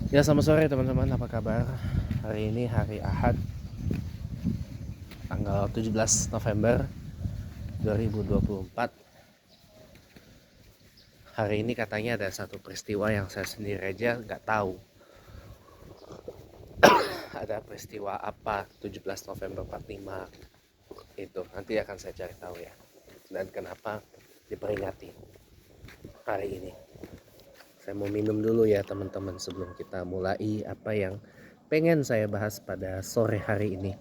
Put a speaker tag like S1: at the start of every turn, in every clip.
S1: Ya, selamat sore teman-teman, apa kabar? Hari ini hari Ahad, tanggal 17 November 2024. Hari ini katanya ada satu peristiwa yang saya sendiri aja nggak tahu. Ada peristiwa apa 17 November 45 itu, nanti akan saya cari tahu ya. Dan kenapa diperingati hari ini. Saya mau minum dulu ya teman-teman sebelum kita mulai apa yang pengen saya bahas pada sore hari ini.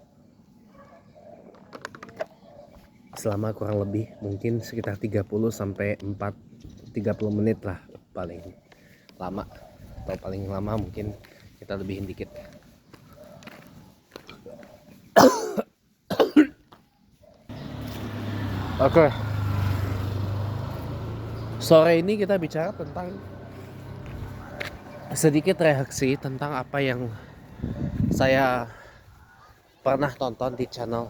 S1: Selama kurang lebih mungkin sekitar 30 sampai 30 menit lah paling lama, atau paling lama mungkin kita lebihin dikit. Oke. Sore ini kita bicara tentang sedikit reaksi tentang apa yang saya pernah tonton di channel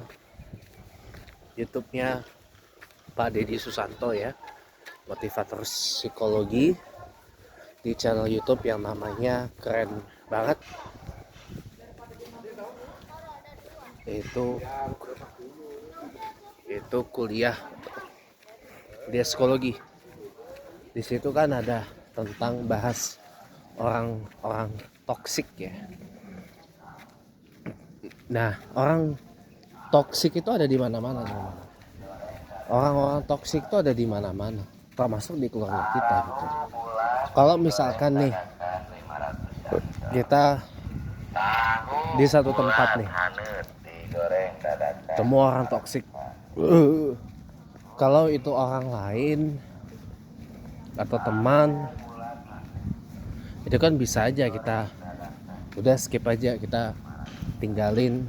S1: YouTube-nya Pak Deddy Susanto ya, motivator psikologi, di channel YouTube yang namanya keren banget, itu kuliah dia psikologi. Di situ kan ada tentang bahas orang-orang toksik ya. Nah, orang toksik itu ada di mana-mana, teman-teman. Orang-orang toksik itu ada di mana-mana, termasuk di keluarga kita gitu. Kalau misalkan nih kita di satu tempat nih, temu orang toksik, kalau itu orang lain atau teman, itu kan bisa aja kita udah skip aja, kita tinggalin,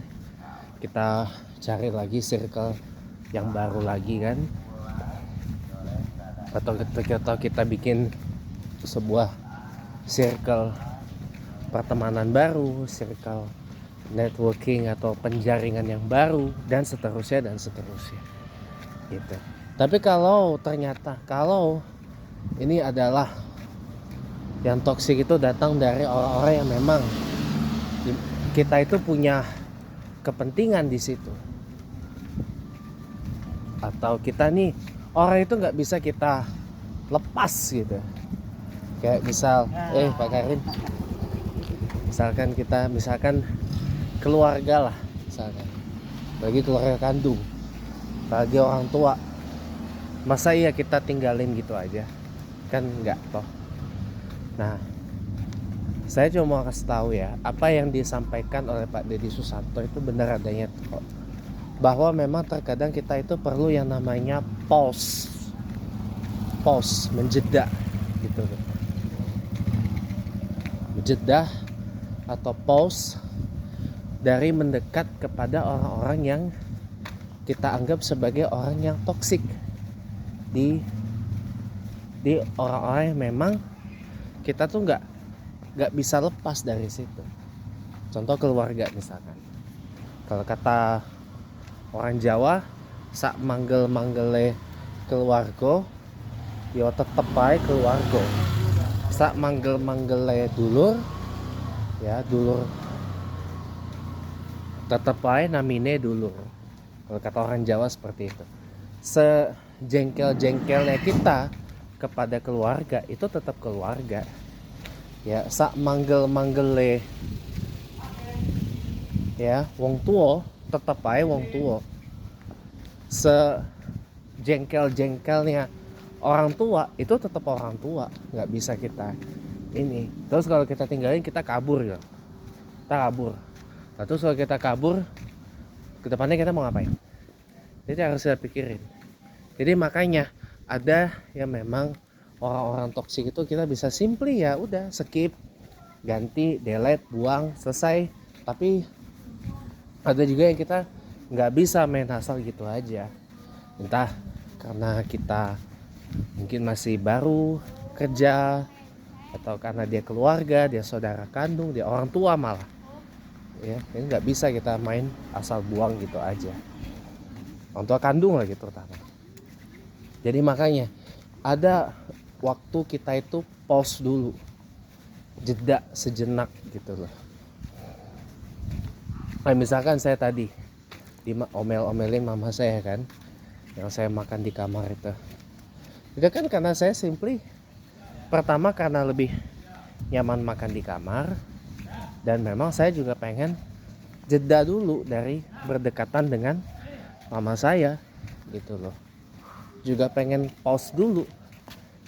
S1: kita cari lagi circle yang baru lagi kan, atau kita bikin sebuah circle pertemanan baru, circle networking atau penjaringan yang baru, dan seterusnya gitu. Tapi kalau ternyata ini adalah yang toksik itu datang dari orang-orang yang memang kita itu punya kepentingan di situ, atau kita nih orang itu nggak bisa kita lepas gitu. Kayak misal Pak Karin, misalkan keluarga lah, misalkan bagi keluarga kandung, bagi orang tua, masa iya kita tinggalin gitu aja? Kan nggak toh. Nah, saya cuma mau kasih tahu ya, apa yang disampaikan oleh Pak Deddy Susanto itu benar adanya kok. Bahwa memang terkadang kita itu perlu yang namanya pause, menjeda gitu. Menjeda atau pause dari mendekat kepada orang-orang yang kita anggap sebagai orang yang toksik, di orang-orang yang memang kita tuh nggak bisa lepas dari situ. Contoh keluarga misalkan, kalau kata orang Jawa, sak manggel-manggele keluarga yo tetep ae keluarga. Sak manggel-manggele dulur ya dulur tetep ae namine dulur. Kalau kata orang Jawa seperti itu. Sejengkel-jengkelnya kita kepada keluarga itu tetap keluarga. Ya, sak manggel-manggele ya wong tua tetap aja wong tua. Sejengkel-jengkelnya orang tua itu tetap orang tua, nggak bisa kita ini. Terus kalau kita tinggalin, kita kabur ya, kita kabur. Nah, terus kalau kita kabur, ke depannya kita mau ngapain? Jadi harus kita pikirin. Jadi makanya ada yang memang orang-orang toksik itu kita bisa simply ya udah skip, ganti, delete, buang, selesai. Tapi ada juga yang kita nggak bisa main asal gitu aja, entah karena kita mungkin masih baru kerja, atau karena dia keluarga, dia saudara kandung, dia orang tua malah ya. Ini nggak bisa kita main asal buang gitu aja, orang tua kandung lagi terutama. Jadi makanya ada waktu kita itu pause dulu jeda sejenak gitu loh. Nah, misalkan saya tadi omel-omelin mama saya kan, yang saya makan di kamar itu kan karena saya pertama karena lebih nyaman makan di kamar, dan memang saya juga pengen jeda dulu dari berdekatan dengan mama saya gitu loh. Juga pengen pause dulu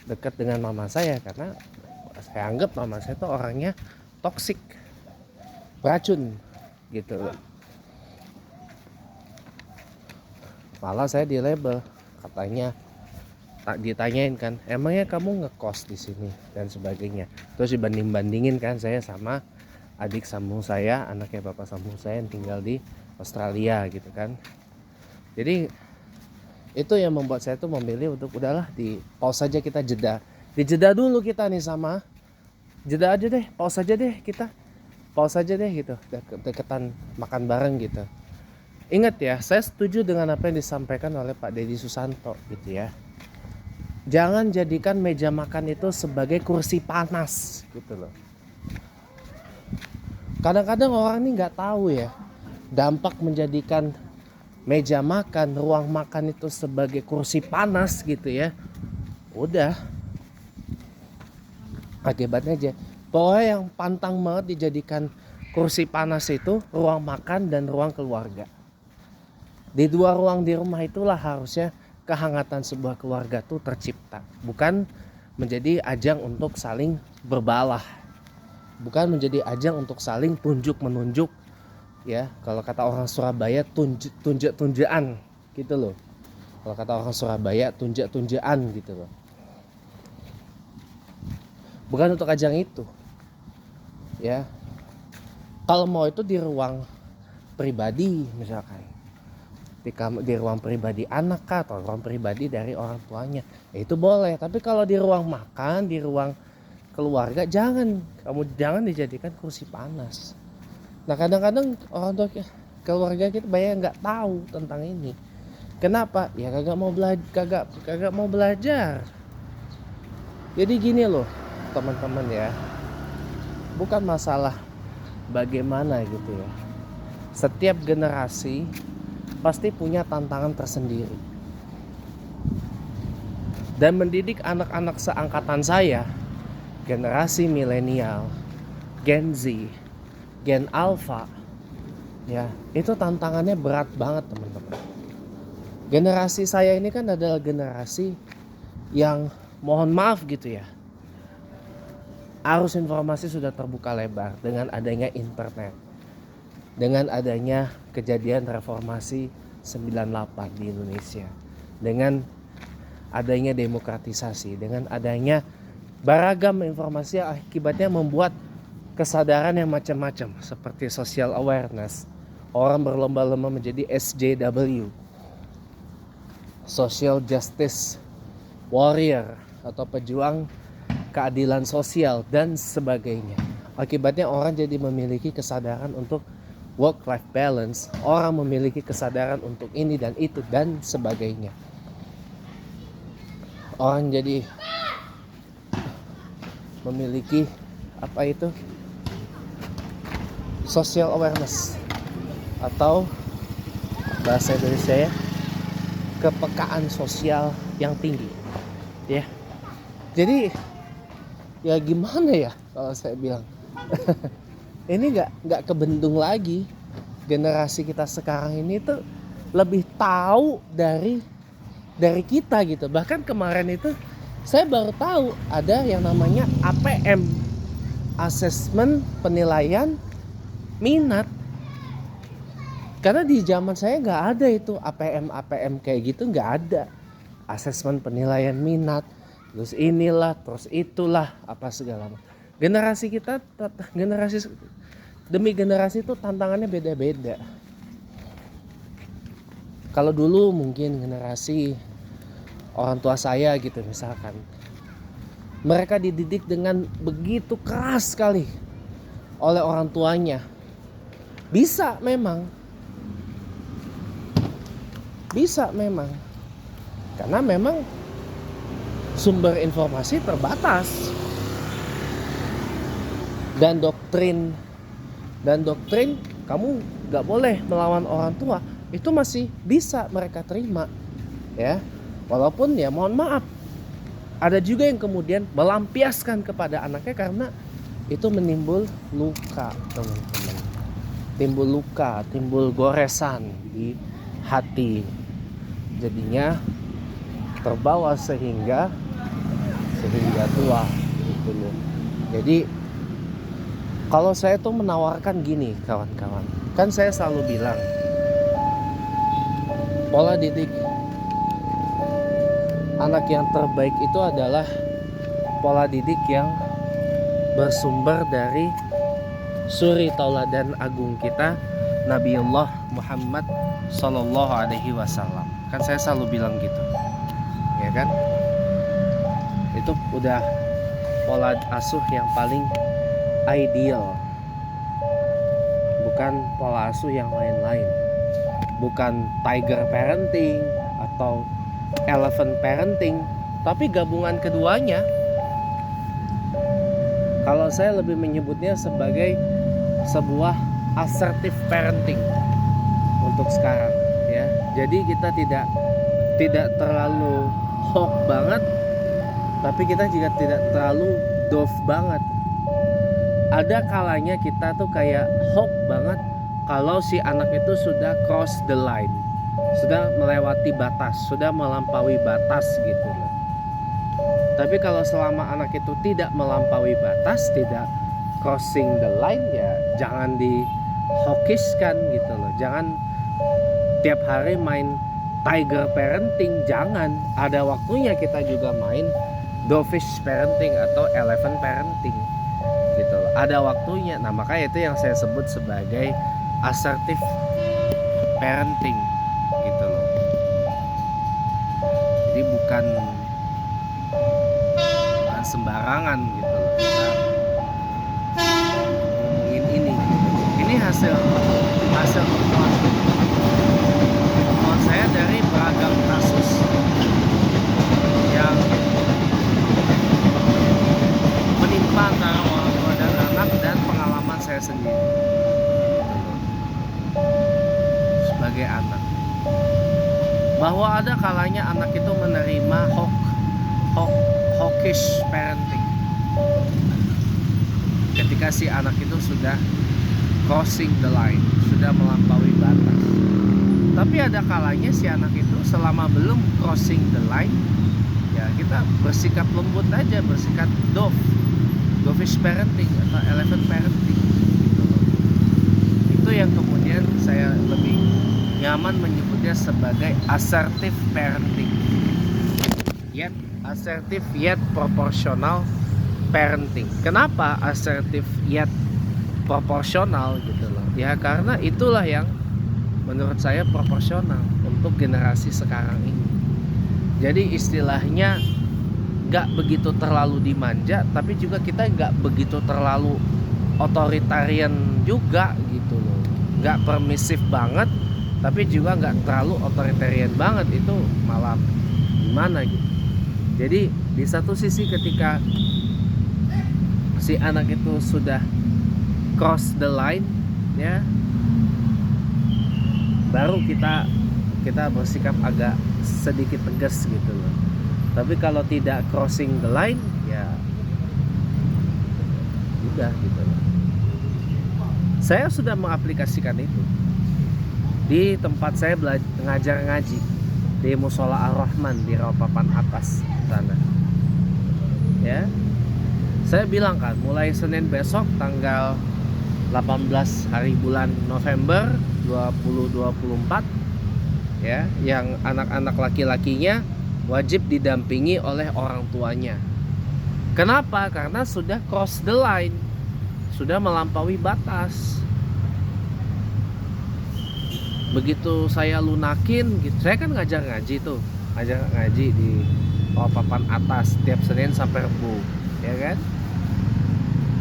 S1: dekat dengan mama saya, karena saya anggap mama saya tuh orangnya toksik, beracun gitu loh. Malah saya di label, katanya tak ditanyain kan, emangnya kamu ngekos di sini dan sebagainya. Terus dibanding-bandingin kan saya sama adik sambung saya, anaknya bapak sambung saya yang tinggal di Australia gitu kan. Jadi itu yang membuat saya tuh memilih untuk udahlah, di pause saja, kita dijeda dulu kita nih, sama jeda aja deh, pause aja deh kita, pause aja deh gitu, deketan makan bareng gitu. Ingat ya, saya setuju dengan apa yang disampaikan oleh Pak Deddy Susanto gitu ya. Jangan jadikan meja makan itu sebagai kursi panas gitu loh. Kadang-kadang orang ini nggak tahu ya dampak menjadikan meja makan, ruang makan itu sebagai kursi panas gitu ya. Udah, akibatnya aja. Pokoknya yang pantang banget dijadikan kursi panas itu ruang makan dan ruang keluarga. Di dua ruang di rumah itulah harusnya kehangatan sebuah keluarga tuh tercipta, bukan menjadi ajang untuk saling berbalah, bukan menjadi ajang untuk saling tunjuk menunjuk ya. Kalau kata orang Surabaya, tunjuk-tunjukan gitu loh. Kalau kata orang Surabaya, tunjuk-tunjukan gitu loh. Bukan untuk ajang itu ya. Kalau mau itu di ruang pribadi, misalkan di ruang pribadi anak kah, atau ruang pribadi dari orang tuanya, ya itu boleh. Tapi kalau di ruang makan, di ruang keluarga, jangan dijadikan kursi panas. Nah, kadang-kadang orang tua keluarga kita banyak nggak tahu tentang ini. Kenapa? Ya kagak mau belajar. Jadi gini loh teman-teman ya, bukan masalah bagaimana gitu ya. Setiap generasi pasti punya tantangan tersendiri. Dan mendidik anak-anak seangkatan saya, generasi milenial, Gen Z, Gen Alpha, ya itu tantangannya berat banget teman-teman. Generasi saya ini kan adalah generasi yang mohon maaf gitu ya, arus informasi sudah terbuka lebar dengan adanya internet, dengan adanya kejadian reformasi 98 di Indonesia, dengan adanya demokratisasi, dengan adanya beragam informasi yang akibatnya membuat kesadaran yang macam-macam, seperti social awareness. Orang berlomba-lomba menjadi SJW, social justice warrior, atau pejuang keadilan sosial dan sebagainya. Akibatnya orang jadi memiliki kesadaran untuk work-life balance, orang memiliki kesadaran untuk ini dan itu dan sebagainya. Orang jadi memiliki social awareness, atau bahasa Indonesia ya, kepekaan sosial yang tinggi ya. Jadi ya gimana ya kalau saya bilang ini nggak kebendung lagi. Generasi kita sekarang ini tuh lebih tahu dari kita gitu. Bahkan kemarin itu saya baru tahu ada yang namanya APM, Assessment Penilaian Minat. Karena di zaman saya nggak ada itu APM kayak gitu, nggak ada. Assessment Penilaian Minat, terus inilah, terus itulah, apa segala macam. Generasi kita, generasi demi generasi itu tantangannya beda-beda. Kalau dulu mungkin generasi orang tua saya gitu misalkan, mereka dididik dengan begitu keras sekali oleh orang tuanya. Bisa memang, karena memang sumber informasi terbatas. dan doktrin kamu nggak boleh melawan orang tua, itu masih bisa mereka terima, ya. Walaupun ya mohon maaf, ada juga yang kemudian melampiaskan kepada anaknya karena itu menimbul luka, teman-teman. Timbul luka, timbul goresan di hati. Jadinya terbawa sehingga tua gitu loh. Jadi kalau saya tuh menawarkan gini kawan-kawan, kan saya selalu bilang pola didik anak yang terbaik itu adalah pola didik yang bersumber dari suri tauladan agung kita, Nabiullah Muhammad Sallallahu Alaihi Wasallam. Kan saya selalu bilang gitu, ya kan? Itu udah pola asuh yang paling ideal, bukan pola asuh yang lain-lain, bukan tiger parenting atau elephant parenting, tapi gabungan keduanya. Kalau saya lebih menyebutnya sebagai sebuah assertive parenting untuk sekarang, ya. Jadi kita tidak terlalu hawk banget, tapi kita juga tidak terlalu dove banget. Ada kalanya kita tuh kayak hawk banget kalau si anak itu sudah cross the line, sudah melewati batas, sudah melampaui batas gitu loh. Tapi kalau selama anak itu tidak melampaui batas, tidak crossing the line, ya jangan dihawkiskan gitu loh. Jangan tiap hari main tiger parenting, jangan. Ada waktunya kita juga main dovish parenting atau elephant parenting gitu loh. Ada waktunya. Nah, makanya itu yang saya sebut sebagai assertive parenting gitu loh. Jadi bukan sembarangan gitu loh kita ngomongin ini. Ini hasil temuan saya dari beragam kasus yang menimpa antara orang tua dan anak, dan pengalaman saya sendiri gitu loh, sebagai anak, bahwa ada kalanya anak itu menerima hawkish parenting ketika si anak itu sudah crossing the line, sudah melampaui batas. Tapi ada kalanya si anak itu selama belum crossing the line, ya kita bersikap lembut aja, bersikap dovish parenting atau elephant parenting gitu. Itu yang kemudian saya lebih nyaman menyebutnya sebagai assertive parenting, yet assertive yet proportional parenting. Kenapa assertive yet proporsional gitu loh? Ya karena itulah yang menurut saya proporsional untuk generasi sekarang ini. Jadi istilahnya gak begitu terlalu dimanja, tapi juga kita gak begitu terlalu otoritarian juga gitu loh. Gak permisif banget, tapi juga gak terlalu otoritarian banget. Itu malah gimana gitu. Jadi di satu sisi ketika si anak itu sudah cross the line, ya baru kita bersikap agak sedikit tegas gitu loh. Tapi kalau tidak crossing the line, ya udah gitu loh. Saya sudah mengaplikasikan itu di tempat saya ngajar ngaji di Musola Ar-Rahman di Rawapapan Atas sana. Ya, saya bilang kan, mulai Senin besok tanggal 18 hari bulan November 2024, ya, yang anak-anak laki-lakinya wajib didampingi oleh orang tuanya. Kenapa? Karena sudah cross the line, sudah melampaui batas. Begitu saya lunakin gitu, saya kan ngajar ngaji di papan atas tiap Senin sampai Rabu, ya kan?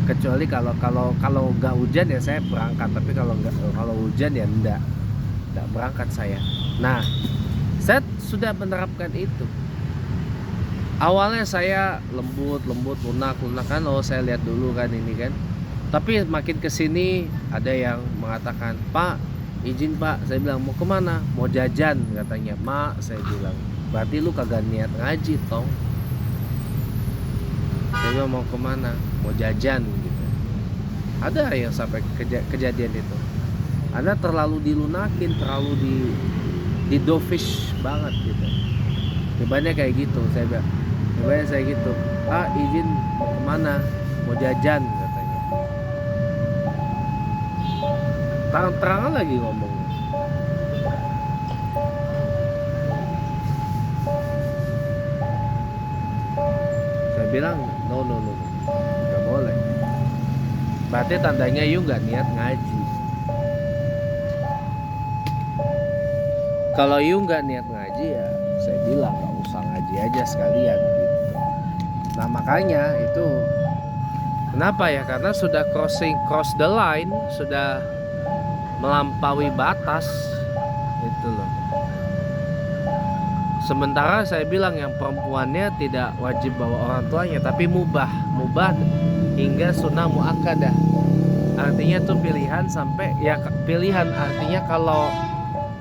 S1: Kecuali kalau nggak hujan ya saya berangkat, tapi kalau hujan ya enggak berangkat saya. Nah, saya sudah menerapkan itu. Awalnya saya lembut lunak kan, saya lihat dulu kan ini kan Tapi makin kesini ada yang mengatakan, Pak izin Pak, saya bilang mau kemana? Mau jajan katanya. Mak, saya bilang, berarti lu kagak niat ngaji tong. Saya bilang mau kemana? Mau jajan gitu. Ada yang sampai kejadian itu. Anda terlalu dilunakin, terlalu di dovish banget gitu. Tiba-tiba kayak gitu, saya bilang. Tiba-tiba saya gitu, Pak izin mau kemana? Mau jajan katanya. Terang-terangan lagi ngomong. Saya bilang no, nggak boleh. Berarti tandanya you nggak niat ngaji. Kalau you nggak niat ngaji ya saya bilang nggak usah ngaji aja sekalian gitu. Nah makanya itu kenapa ya, karena sudah cross the line, sudah melampaui batas gitu loh. Sementara saya bilang yang perempuannya tidak wajib bawa orang tuanya, tapi mubah hingga sunnah muakkadah. Artinya tuh pilihan sampai ya pilihan, artinya kalau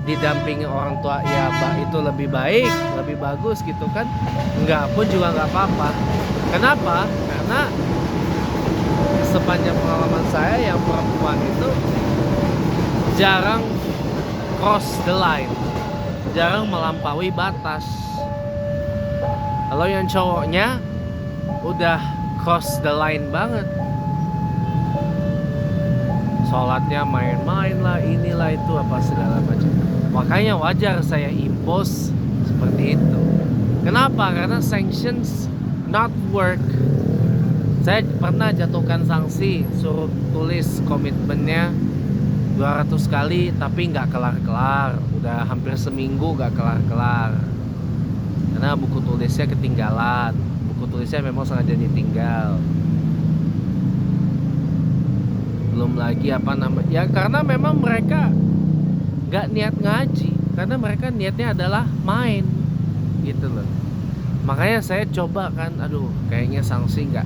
S1: didampingi orang tua ya itu lebih baik, lebih bagus gitu kan. Enggak pun juga nggak apa-apa. Kenapa? Karena sepanjang pengalaman saya yang perempuan itu jarang cross the line, jarang melampaui batas. Kalau yang cowoknya udah cross the line banget, sholatnya main-main lah, inilah itu apa segala macam. Makanya wajar saya impose seperti itu. Kenapa? Karena sanctions not work. Saya pernah jatuhkan sanksi, suruh tulis komitmennya 200 kali tapi nggak kelar-kelar. Udah hampir seminggu nggak kelar-kelar. Karena buku tulisnya ketinggalan. Buku tulisnya memang sengaja ditinggal. Belum lagi apa namanya, ya karena memang mereka nggak niat ngaji, karena mereka niatnya adalah main gitu loh. Makanya saya coba kan, aduh kayaknya sanksi nggak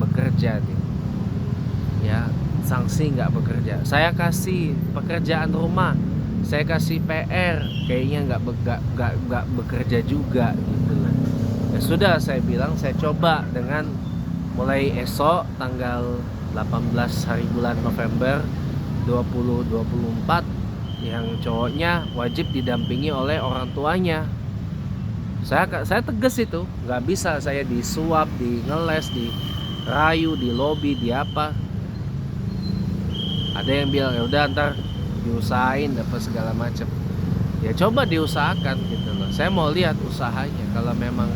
S1: bekerja nih ya, sanksi nggak bekerja. Saya kasih pekerjaan rumah, saya kasih PR, kayaknya nggak bekerja juga gitu loh. Ya sudah, saya bilang saya coba dengan mulai esok tanggal 18 hari bulan November 2024 yang cowoknya wajib didampingi oleh orang tuanya. Saya tegas itu, nggak bisa saya disuap, di ngeles, di rayu, di lobby, di apa. Ada yang bilang ya udah ntar diusahain dapat segala macam. Ya coba diusahakan gitu loh. Saya mau lihat usahanya. Kalau memang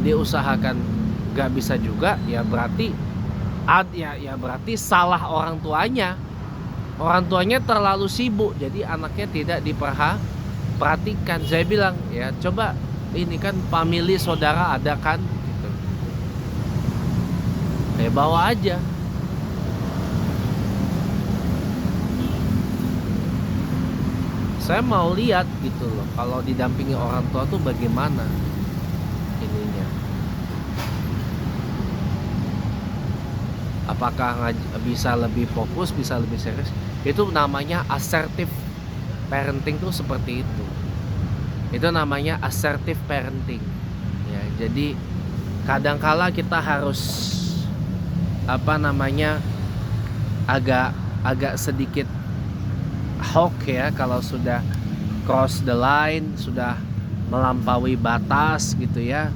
S1: diusahakan nggak bisa juga, ya berarti ya berarti salah orang tuanya. Orang tuanya terlalu sibuk, jadi anaknya tidak diperhatikan. Saya bilang ya coba, ini kan family saudara ada kan gitu. Ya bawa aja. Saya mau lihat gitu loh, kalau didampingi orang tua tuh bagaimana ininya. Apakah bisa lebih fokus, bisa lebih serius. Itu namanya assertive parenting tuh seperti itu. Itu namanya assertive parenting ya. Jadi kadangkala kita harus apa namanya agak sedikit hawk ya, kalau sudah cross the line, sudah melampaui batas gitu ya.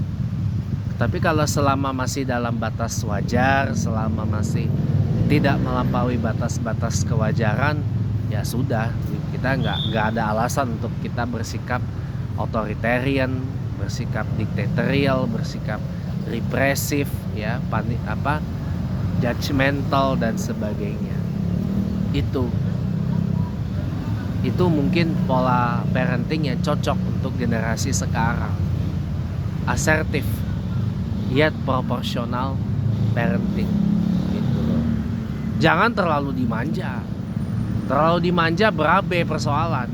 S1: Tapi kalau selama masih dalam batas wajar, selama masih tidak melampaui batas-batas kewajaran, ya sudah, kita nggak ada alasan untuk kita bersikap authoritarian, bersikap diktatorial, bersikap represif ya, judgmental dan sebagainya. Itu mungkin pola parenting yang cocok untuk generasi sekarang. Asertif yet proporsional parenting gitu loh. Jangan terlalu dimanja. Terlalu dimanja berabe persoalan.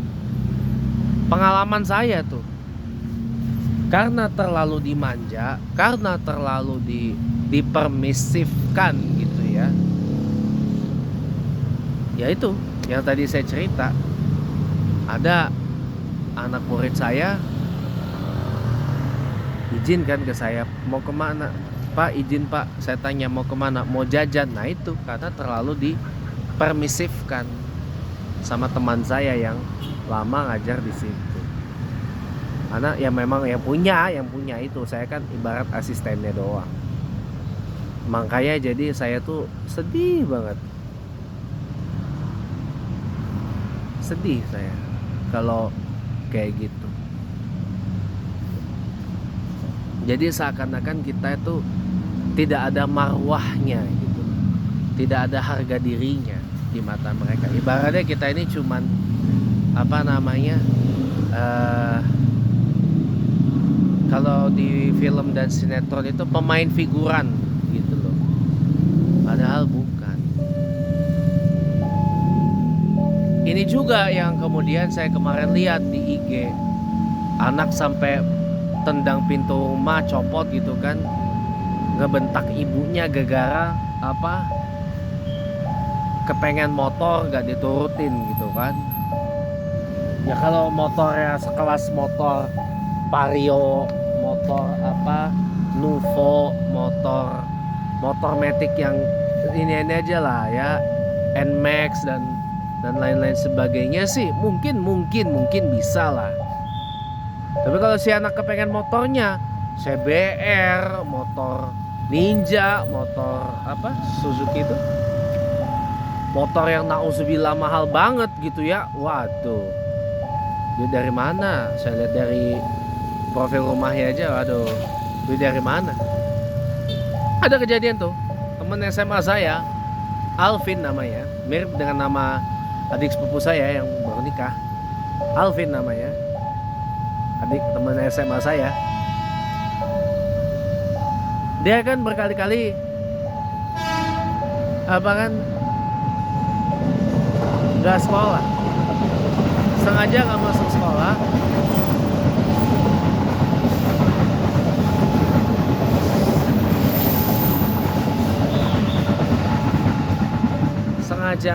S1: Pengalaman saya tuh, karena terlalu dimanja, karena terlalu dipermisifkan gitu ya, Ya itu yang tadi saya cerita, ada anak murid saya izin kan ke saya, mau kemana Pak, izin Pak, saya tanya mau kemana, mau jajan. Nah itu karena terlalu dipermisifkan sama teman saya yang lama ngajar di situ. Karena ya memang yang punya itu, saya kan ibarat asistennya doang. Makanya jadi saya tuh sedih banget, sedih saya kalau kayak gitu. Jadi seakan-akan kita itu tidak ada marwahnya gitu, tidak ada harga dirinya di mata mereka. Ibaratnya kita ini cuman apa namanya, kalau di film dan sinetron itu pemain figuran gitu loh, padahal bukan. Ini juga yang kemudian saya kemarin lihat di IG, anak sampai tendang pintu rumah, copot gitu kan, ngebentak ibunya gara-gara apa, kepengen motor gak diturutin gitu kan. Ya kalau motornya sekelas motor Vario, motor apa Nuvo, motor Matic yang ini aja lah ya, Nmax dan lain-lain sebagainya sih mungkin bisa lah. Tapi kalau si anak kepengen motornya CBR, motor Ninja, motor apa Suzuki itu, motor yang nauzubillah mahal banget gitu ya, waduh, duit dari mana? Saya lihat dari profil rumahnya aja, waduh, duit dari mana? Ada kejadian tuh, temen SMA saya, Alvin namanya, mirip dengan nama adik sepupu saya yang baru nikah. Alvin namanya, adik temen SMA saya. Dia kan berkali-kali apa kan nggak sekolah, sengaja nggak masuk sekolah, sengaja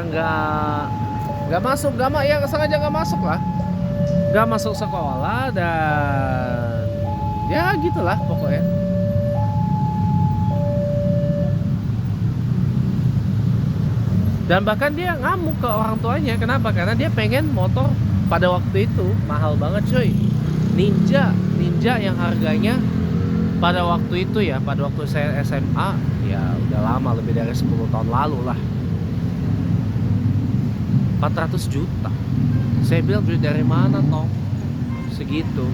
S1: nggak masuk, ya sengaja nggak masuk lah, nggak masuk sekolah, dan ya gitulah pokoknya. Dan bahkan dia ngamuk ke orang tuanya. Kenapa? Karena dia pengen motor pada waktu itu mahal banget coy, Ninja yang harganya pada waktu itu ya, pada waktu saya SMA, ya udah lama, lebih dari 10 tahun lalu lah, 400 juta. Saya bilang duit dari mana toh segitu,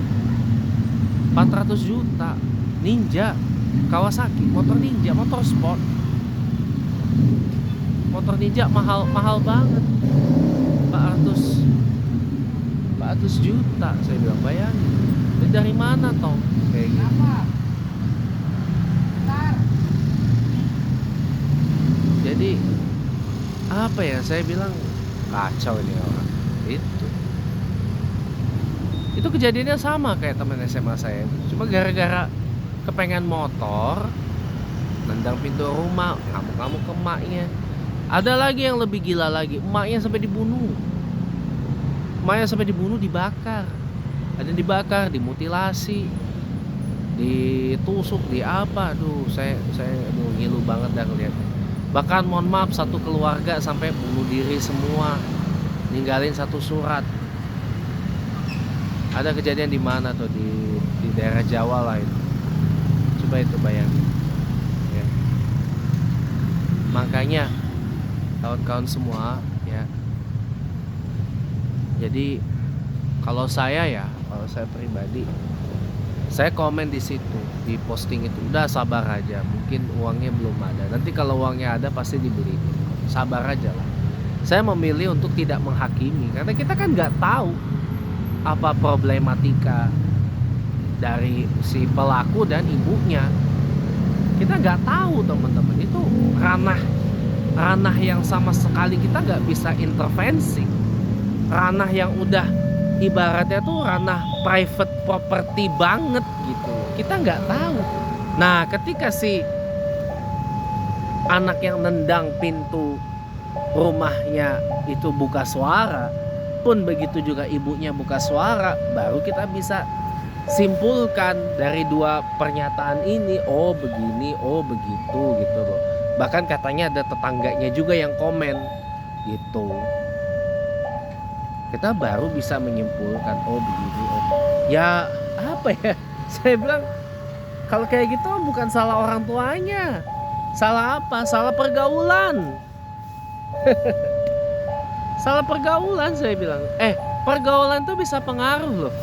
S1: 400 juta Ninja Kawasaki, motor Ninja, motor sport, motor Ninja mahal banget, 400 juta. Saya bilang bayangin, dari mana toh kayak gitu. Jadi apa ya, saya bilang kacau ini orang. Itu kejadiannya sama kayak teman SMA saya, cuma gara-gara kepengen motor, nendang pintu rumah, ngamuk-ngamuk ke emaknya. Ada lagi yang lebih gila lagi, emaknya sampai dibunuh. Emaknya sampai dibunuh, dibakar. Ada yang dibakar, dimutilasi, ditusuk, di apa. Aduh, saya ngilu banget dah ngeliatnya. Bahkan mohon maaf, satu keluarga sampai bunuh diri semua, ninggalin satu surat. Ada kejadian di mana tuh, di daerah Jawa lah itu. Coba itu bayangin ya. Makanya kawan-kawan semua ya, jadi kalau saya pribadi, saya komen di situ, di posting itu, udah sabar aja, mungkin uangnya belum ada, nanti kalau uangnya ada pasti dibeli, sabar aja lah. Saya memilih untuk tidak menghakimi, karena kita kan nggak tahu apa problematika dari si pelaku dan ibunya. Kita nggak tahu teman-teman, itu ranah yang sama sekali kita nggak bisa intervensi, ranah yang udah ibaratnya tuh ranah private property banget gitu, kita nggak tahu. Nah ketika si anak yang nendang pintu rumahnya itu buka suara, pun begitu juga ibunya buka suara, baru kita bisa simpulkan dari dua pernyataan ini, oh begini, oh begitu gitu loh. Bahkan katanya ada tetangganya juga yang komen gitu. Kita baru bisa menyimpulkan, oh begini, oh ya apa ya. Saya bilang kalau kayak gitu bukan salah orang tuanya. Salah apa? Salah pergaulan. Salah pergaulan, saya bilang. Pergaulan itu bisa pengaruh loh.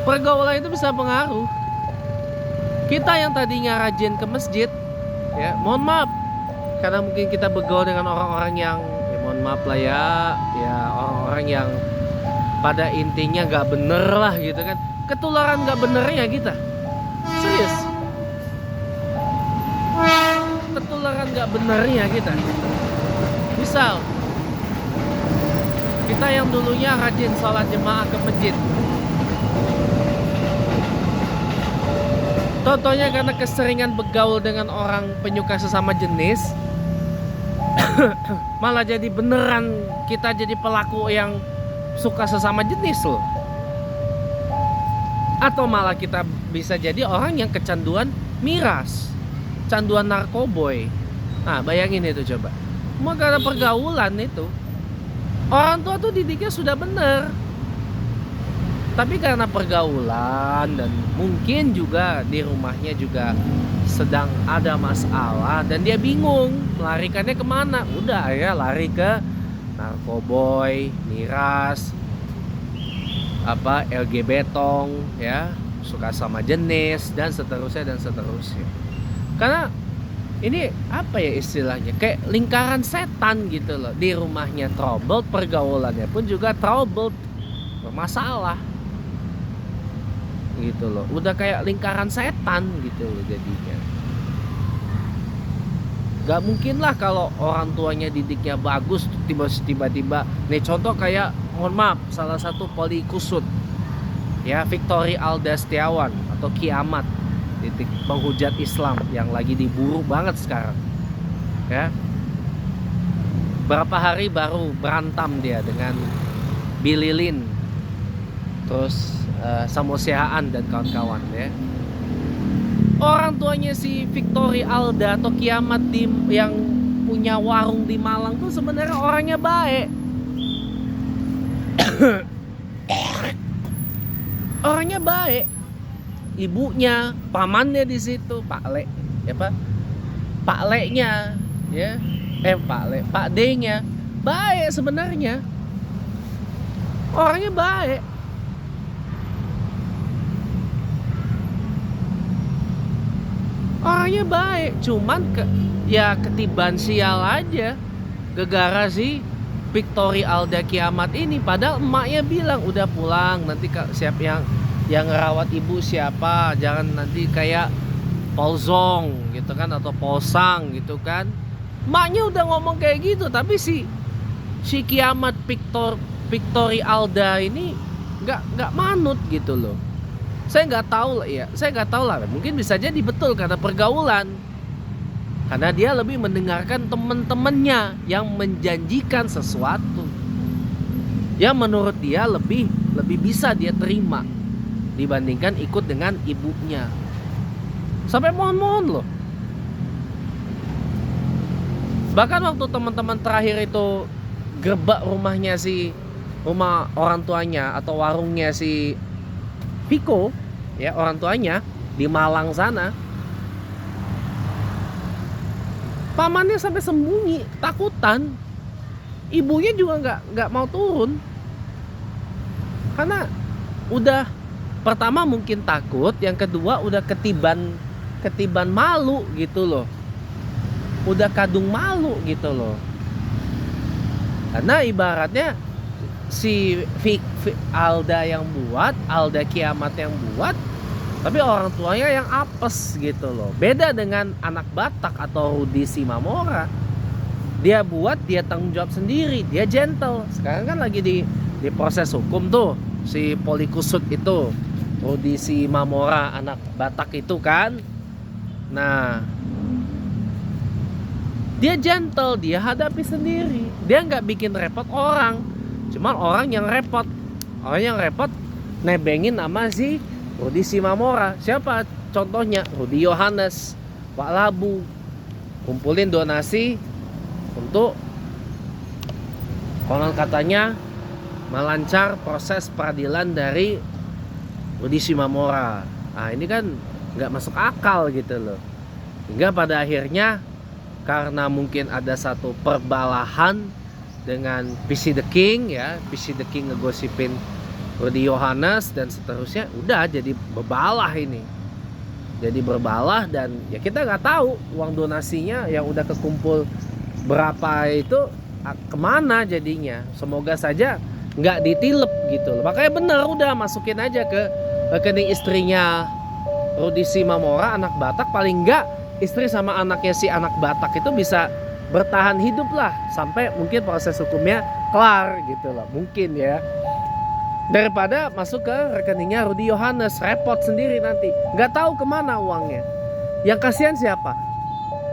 S1: Pergaulan itu bisa pengaruh. Kita yang tadinya rajin ke masjid, ya mohon maaf, karena mungkin kita bergaul dengan orang-orang yang, ya mohon maaf lah ya orang-orang yang pada intinya gak bener lah gitu kan. Ketularan gak benernya kita. Serius. Ketularan gak benernya kita. Misal kita yang dulunya rajin sholat jemaah ke masjid, contohnya karena keseringan bergaul dengan orang penyuka sesama jenis, malah jadi beneran kita jadi pelaku yang suka sesama jenis loh. Atau malah kita bisa jadi orang yang kecanduan miras, canduan narkoboy. Nah bayangin itu coba. Cuma karena pergaulan itu, orang tua tuh didiknya sudah bener, tapi karena pergaulan dan mungkin juga di rumahnya juga sedang ada masalah dan dia bingung melarikannya kemana, udah ya lari ke narkoboy, miras, LGBT, ya suka sama jenis dan seterusnya. Karena ini apa ya istilahnya, kayak lingkaran setan gitu loh. Di rumahnya troubled, pergaulannya pun juga troubled, bermasalah gitu loh. Udah kayak lingkaran setan gitu loh jadinya. Gak mungkin lah kalau orang tuanya didiknya bagus tiba-tiba nih, contoh kayak mohon maaf salah satu Polikusut ya, Victory Alda Setiawan atau Kiamat, titik penghujat Islam yang lagi diburu banget sekarang ya. Berapa hari baru berantam dia dengan Billy Lin, terus Samosiaan dan kawan-kawan ya. Orang tuanya si Victory Alda atau Kiamat yang punya warung di Malang tuh sebenarnya orangnya baik. Orangnya baik. Ibunya, pamannya di situ, Pak Le, ya Pak. Pak Le-nya, ya. Pak D-nya baik sebenarnya. Orangnya baik. Orangnya baik, cuman ketiban sial aja gegara si Victory Alda Kiamat ini. Padahal emaknya bilang udah pulang, nanti siap yang ngerawat ibu siapa, jangan nanti kayak Polzong gitu kan atau Posang gitu kan. Emaknya udah ngomong kayak gitu, tapi si Kiamat Victory Alda ini nggak manut gitu loh. Saya nggak tahu lah, mungkin bisa jadi betul karena pergaulan, karena dia lebih mendengarkan teman-temannya yang menjanjikan sesuatu yang menurut dia lebih bisa dia terima dibandingkan ikut dengan ibunya. Sampai mohon loh, bahkan waktu teman-teman terakhir itu gerbak rumah orang tuanya atau warungnya si Viko ya, orang tuanya di Malang sana, pamannya sampai sembunyi takutan, ibunya juga nggak mau turun karena udah pertama mungkin takut, yang kedua udah ketiban malu gitu loh, udah kadung malu gitu loh. Karena ibaratnya si Alda Kiamat yang buat, tapi orang tuanya yang apes gitu loh. Beda dengan anak Batak atau Rudi Simamora, dia buat, dia tanggung jawab sendiri, dia gentle. Sekarang kan lagi di proses hukum tuh si Polikusut itu, Rudi Simamora anak Batak itu kan. Nah Dia gentle, dia hadapi sendiri, dia nggak bikin repot orang. Cuman orang yang repot nebengin nama si Rudi Simamora. Siapa contohnya? Rudi Yohanes, Pak Labu, kumpulin donasi untuk konon katanya melancar proses peradilan dari Rudi Simamora. Nah ini kan nggak masuk akal gitu loh. Hingga pada akhirnya karena mungkin ada satu perbalahan dengan PC The King ya, PC The King ngegosipin Rudi Yohanes dan seterusnya, udah jadi berbalah ini. Jadi berbalah dan ya kita nggak tahu uang donasinya yang udah kekumpul berapa itu kemana jadinya. Semoga saja nggak ditilep gitu loh. Makanya bener udah masukin aja ke rekening istrinya Rudi Simamora, anak Batak. Paling nggak istri sama anaknya si anak Batak itu bisa bertahan hidup lah sampai mungkin proses hukumnya kelar gitu loh, mungkin ya, daripada masuk ke rekeningnya Rudi Yohanes, repot sendiri nanti nggak tahu kemana uangnya. Yang kasihan siapa?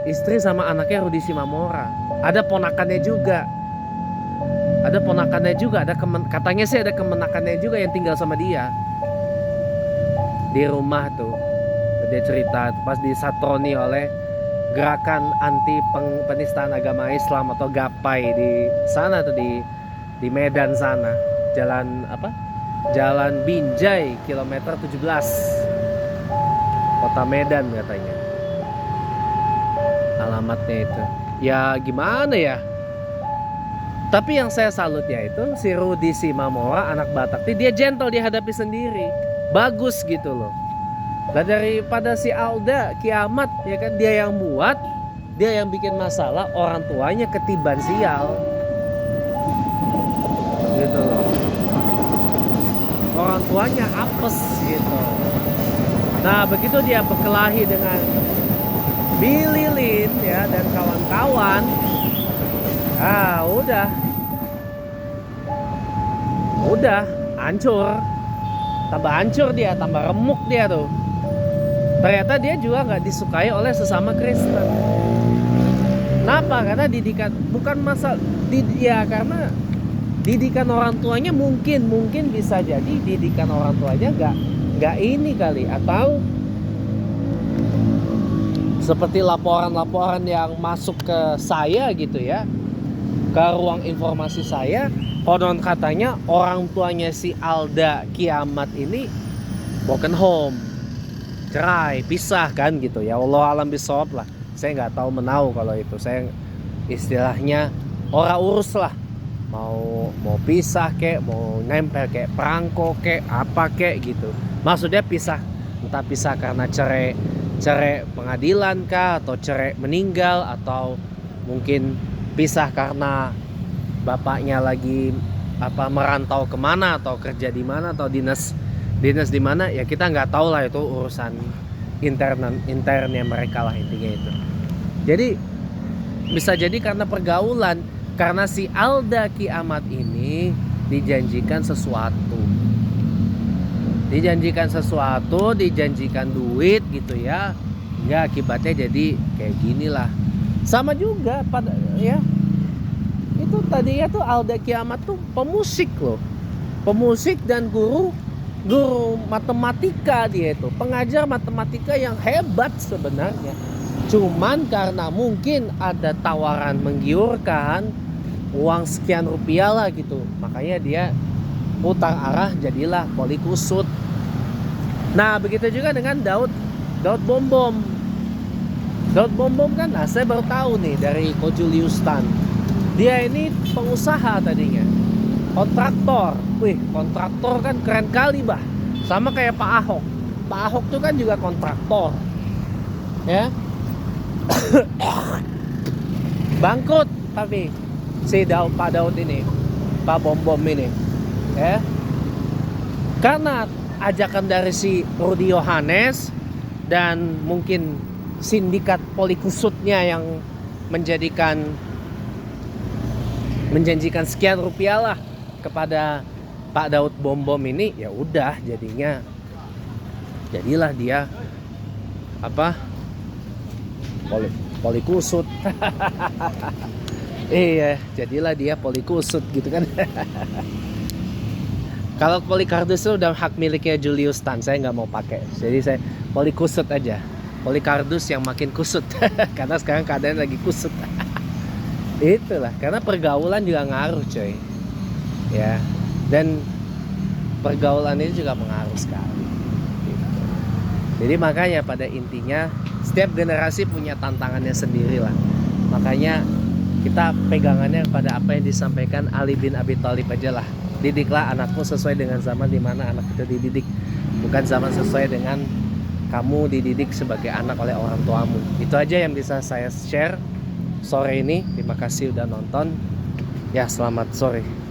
S1: Istri sama anaknya Rudi Simamora. Ada ponakannya juga, katanya sih ada kemenakannya juga yang tinggal sama dia di rumah tuh. Dia cerita pas disatroni oleh gerakan anti penistaan agama Islam atau GAPAI di sana tuh, di Medan sana, jalan apa? Jalan Binjai kilometer 17, kota Medan katanya alamatnya itu. Ya gimana ya? Tapi yang saya salut ya itu si Rudi Simamora, anak Batak, dia gentle, dia hadapi sendiri, bagus gitu loh. Lah daripada si Alda kiamat ya kan, dia yang buat, dia yang bikin masalah, orang tuanya ketiban sial gitu loh, orang tuanya apes gitu. Nah begitu dia berkelahi dengan Billy Lin ya dan kawan-kawan, udah hancur, tambah hancur dia, tambah remuk dia tuh. Ternyata dia juga nggak disukai oleh sesama Kristen. Kenapa? Karena didikan, bukan masalah ya, karena didikan orang tuanya mungkin bisa jadi didikan orang tuanya nggak ini kali, atau seperti laporan-laporan yang masuk ke saya gitu ya, ke ruang informasi saya, konon katanya orang tuanya si Alda kiamat ini broken home, cerai, pisah kan gitu ya. Allah alam bisawab lah, saya nggak tahu menau kalau itu, saya istilahnya ora urus lah, mau pisah kek, mau nempel kek perangko kek apa kek gitu. Maksudnya pisah, entah pisah karena cerai pengadilan kah, atau cerai meninggal, atau mungkin pisah karena bapaknya lagi merantau kemana, atau kerja di mana, atau dinas di mana ya, kita nggak tahu lah, itu urusan internnya mereka lah intinya itu. Jadi bisa jadi karena pergaulan, karena si Alda kiamat ini dijanjikan sesuatu, dijanjikan duit gitu ya, nggak, akibatnya jadi kayak gini lah. Sama juga pada ya itu tadi ya tuh, Alda kiamat tuh pemusik loh, pemusik dan guru matematika. Dia itu pengajar matematika yang hebat sebenarnya, cuman karena mungkin ada tawaran menggiurkan uang sekian rupiah lah gitu, makanya dia putar arah jadilah polikusut. Nah begitu juga dengan Daud Bom kan, nah saya baru tahu nih dari Ko Julius Tan, dia ini pengusaha tadinya, kontraktor. Wih, kontraktor kan keren kali bah. Sama kayak Pak Ahok tuh kan juga kontraktor ya. Bangkrut tapi si Pak Daud ini, Pak Bom ini ya, karena ajakan dari si Rudi Yohanes dan mungkin sindikat polikusutnya yang menjanjikan sekian rupiah lah kepada Pak Daud Bom ini, ya udah jadilah dia Polikusut. Iya, jadilah dia Polikusut gitu kan. Kalau Polycardus itu udah hak miliknya Julius Tan, saya nggak mau pakai. Jadi saya Polikusut aja. Polycardus yang makin kusut. Karena sekarang keadaan lagi kusut. Itulah, karena pergaulan juga ngaruh coy. Ya. Dan pergaulan ini juga mengaruh sekali gitu. Jadi makanya pada intinya setiap generasi punya tantangannya sendiri lah. Makanya kita pegangannya pada apa yang disampaikan Ali bin Abi Thalib aja lah. Didiklah anakmu sesuai dengan zaman di mana anak itu dididik, bukan zaman sesuai dengan kamu dididik sebagai anak oleh orang tuamu. Itu aja yang bisa saya share sore ini. Terima kasih udah nonton. Ya, selamat sore.